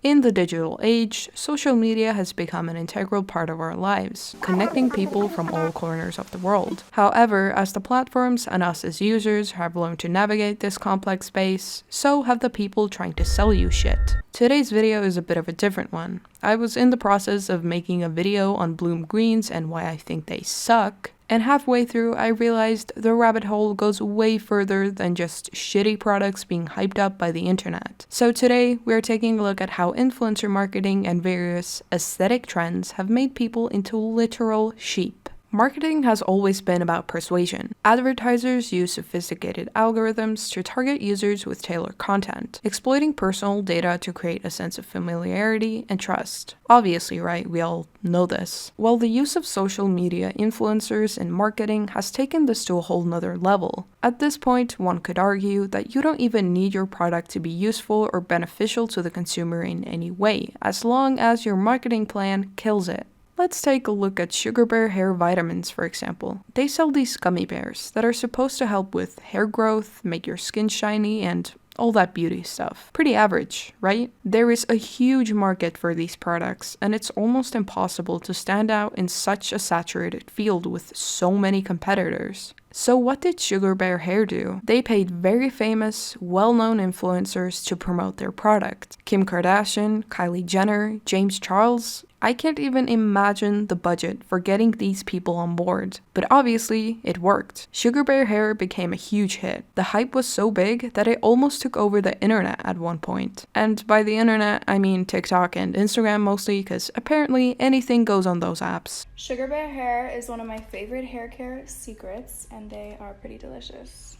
In the digital age, social media has become an integral part of our lives, connecting people from all corners of the world. However, as the platforms and us as users have learned to navigate this complex space, so have the people trying to sell you shit. Today's video is a bit of a different one. I was in the process of making a video on bloom greens and why I think they suck, and halfway through I realized the rabbit hole goes way further than just shitty products being hyped up by the internet. So today we're taking a look at how influencer marketing and various aesthetic trends have made people into literal sheep. Marketing has always been about persuasion. Advertisers use sophisticated algorithms to target users with tailored content, exploiting personal data to create a sense of familiarity and trust. Obviously, right? We all know this. Well, the use of social media influencers in marketing has taken this to a whole nother level. At this point, one could argue that you don't even need your product to be useful or beneficial to the consumer in any way, as long as your marketing plan kills it. Let's take a look at Sugar Bear hair vitamins, for example. They sell these gummy bears that are supposed to help with hair growth, make your skin shiny, and all that beauty stuff. Pretty average, right? There is a huge market for these products, and it's almost impossible to stand out in such a saturated field with so many competitors. So what did Sugar Bear Hair do? They paid very famous, well-known influencers to promote their product. Kim Kardashian, Kylie Jenner, James Charles. I can't even imagine the budget for getting these people on board. But obviously, it worked. Sugar Bear Hair became a huge hit. The hype was so big that it almost took over the internet at one point. And by the internet, I mean TikTok and Instagram mostly, because apparently anything goes on those apps. Sugar Bear Hair is one of my favorite hair care secrets, and they are pretty delicious.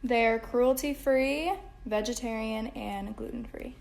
They're cruelty-free, vegetarian, and gluten-free.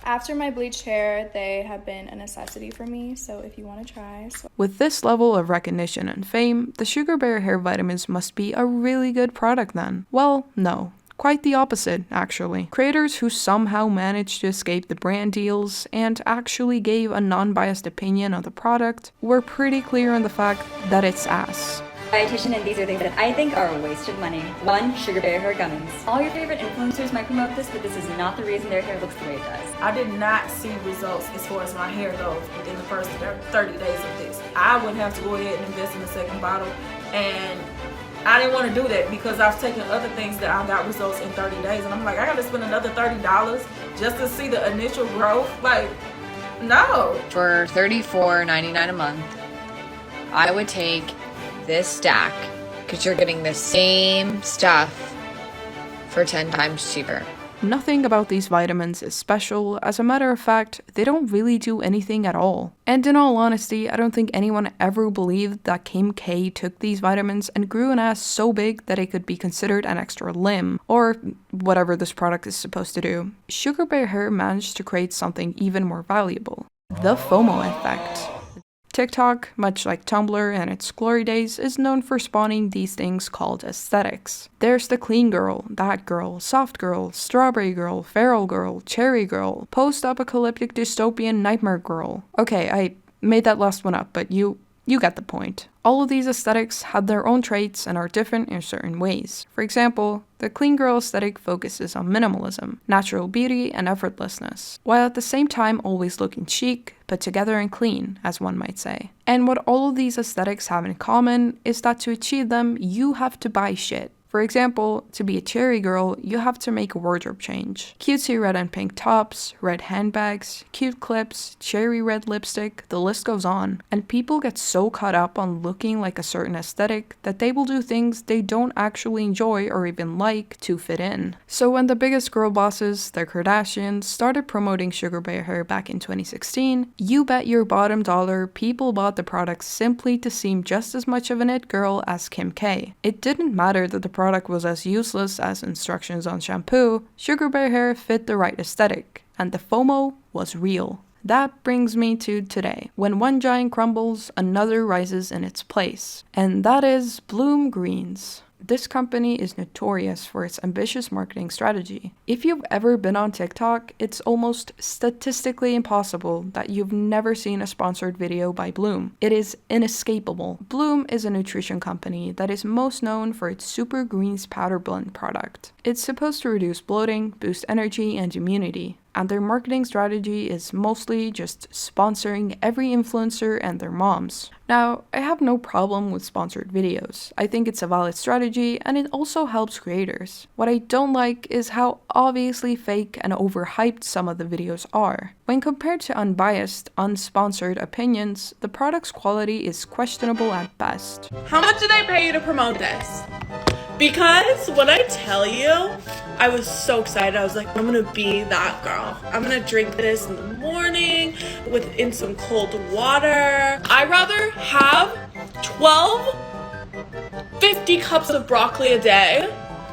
After my bleached hair, they have been a necessity for me, so if you want to try. With this level of recognition and fame, the Sugar Bear hair vitamins must be a really good product then. Well, no. Quite the opposite, actually. Creators who somehow managed to escape the brand deals and actually gave a non-biased opinion on the product were pretty clear on the fact that it's ass. Dietitian, and these are things that I think are a waste of money. 1. Sugar Bear hair gummies. All your favorite influencers might promote this, but this is not the reason their hair looks the way it does. I did not see results as far as my hair goes within the first 30 days of this. I would have to go ahead and invest in a second bottle, and I didn't want to do that because I've taken other things that I got results in 30 days, and I'm like, I gotta spend another $30 just to see the initial growth? Like, no. For $34.99 a month, I would take this stack because you're getting the same stuff for 10 times cheaper. Nothing about these vitamins is special. As a matter of fact, they don't really do anything at all. And in all honesty, I don't think anyone ever believed that Kim K took these vitamins and grew an ass so big that it could be considered an extra limb, or whatever this product is supposed to do. Sugar Bear Hair managed to create something even more valuable: the FOMO effect. TikTok, much like Tumblr in its glory days, is known for spawning these things called aesthetics. There's the clean girl, that girl, soft girl, strawberry girl, feral girl, cherry girl, post-apocalyptic dystopian nightmare girl. Okay, I made that last one up, but you get the point. All of these aesthetics have their own traits and are different in certain ways. For example, the clean girl aesthetic focuses on minimalism, natural beauty, and effortlessness, while at the same time always looking chic, put together and clean, as one might say. And what all of these aesthetics have in common is that to achieve them, you have to buy shit. For example, to be a cherry girl, you have to make a wardrobe change. Cutesy red and pink tops, red handbags, cute clips, cherry red lipstick, the list goes on. And people get so caught up on looking like a certain aesthetic that they will do things they don't actually enjoy or even like to fit in. So when the biggest girl bosses, the Kardashians, started promoting Sugar Bear Hair back in 2016, you bet your bottom dollar people bought the products simply to seem just as much of an it girl as Kim K. It didn't matter that the product was as useless as instructions on shampoo. Sugar Bear Hair fit the right aesthetic, and the FOMO was real. That brings me to today. When one giant crumbles, another rises in its place. And that is bloom greens. This company is notorious for its ambitious marketing strategy. If you've ever been on TikTok, it's almost statistically impossible that you've never seen a sponsored video by Bloom. It is inescapable. Bloom is a nutrition company that is most known for its Super Greens Powder Blend product. It's supposed to reduce bloating, boost energy and immunity, and their marketing strategy is mostly just sponsoring every influencer and their moms. Now, I have no problem with sponsored videos. I think it's a valid strategy and it also helps creators. What I don't like is how obviously fake and overhyped some of the videos are. When compared to unbiased, unsponsored opinions, the product's quality is questionable at best. How much did I pay you to promote this? Because when I tell you, I was so excited. I was like, I'm gonna be that girl. I'm gonna drink this in the morning in some cold water. I'd rather have 50 cups of broccoli a day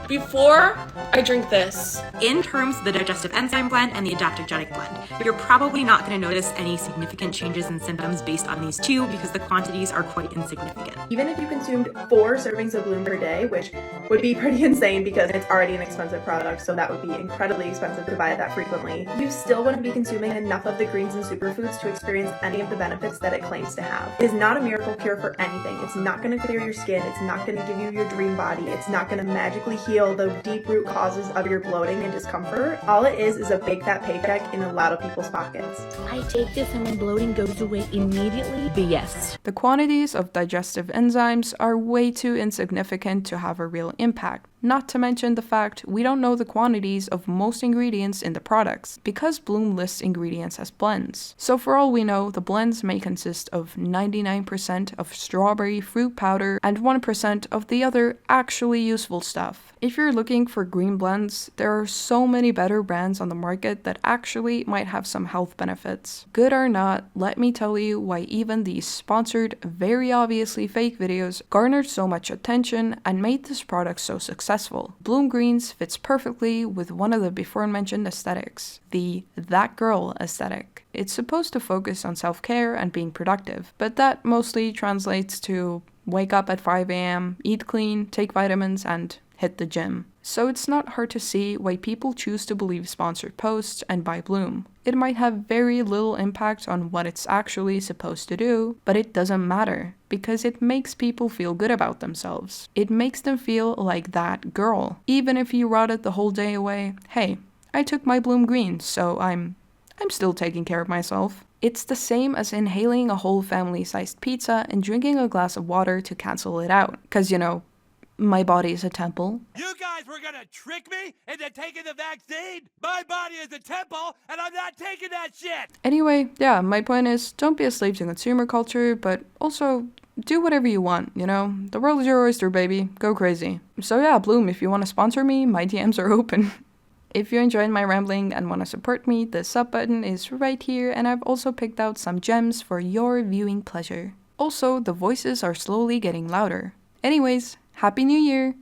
before I drink this. In terms of the digestive enzyme blend and the adaptogenic blend, you're probably not going to notice any significant changes in symptoms based on these two because the quantities are quite insignificant. Even if you consumed 4 servings of Bloom per day, which would be pretty insane because it's already an expensive product, so that would be incredibly expensive to buy it that frequently, you still wouldn't be consuming enough of the greens and superfoods to experience any of the benefits that it claims to have. It is not a miracle cure for anything. It's not going to clear your skin. It's not going to give you your dream body. It's not going to magically heal the deep root causes of your bloating and discomfort. All it is a big fat paycheck in a lot of people's pockets. I take this and my bloating goes away immediately. BS. The quantities of digestive enzymes are way too insignificant to have a real impact. Not to mention the fact we don't know the quantities of most ingredients in the products, because Bloom lists ingredients as blends. So for all we know, the blends may consist of 99% of strawberry fruit powder and 1% of the other actually useful stuff. If you're looking for green blends, there are so many better brands on the market that actually might have some health benefits. Good or not, let me tell you why even these sponsored, very obviously fake videos garnered so much attention and made this product so successful. Bloom Greens fits perfectly with one of the before mentioned aesthetics, the that girl aesthetic. It's supposed to focus on self-care and being productive, but that mostly translates to wake up at 5 a.m., eat clean, take vitamins, and hit the gym. So it's not hard to see why people choose to believe sponsored posts and buy Bloom. It might have very little impact on what it's actually supposed to do, but it doesn't matter, because it makes people feel good about themselves. It makes them feel like that girl. Even if you rotted the whole day away, hey, I took my Bloom Greens, so I'm still taking care of myself. It's the same as inhaling a whole family-sized pizza and drinking a glass of water to cancel it out. 'Cause my body is a temple. You guys were gonna trick me into taking the vaccine? My body is a temple, and I'm not taking that shit! Anyway, yeah, my point is, don't be a slave to consumer culture, but also do whatever you want, The world is your oyster, baby. Go crazy. So yeah, Bloom, if you want to sponsor me, my DMs are open. If you enjoyed my rambling and want to support me, the sub button is right here, and I've also picked out some gems for your viewing pleasure. Also, the voices are slowly getting louder. Anyways, Happy New Year!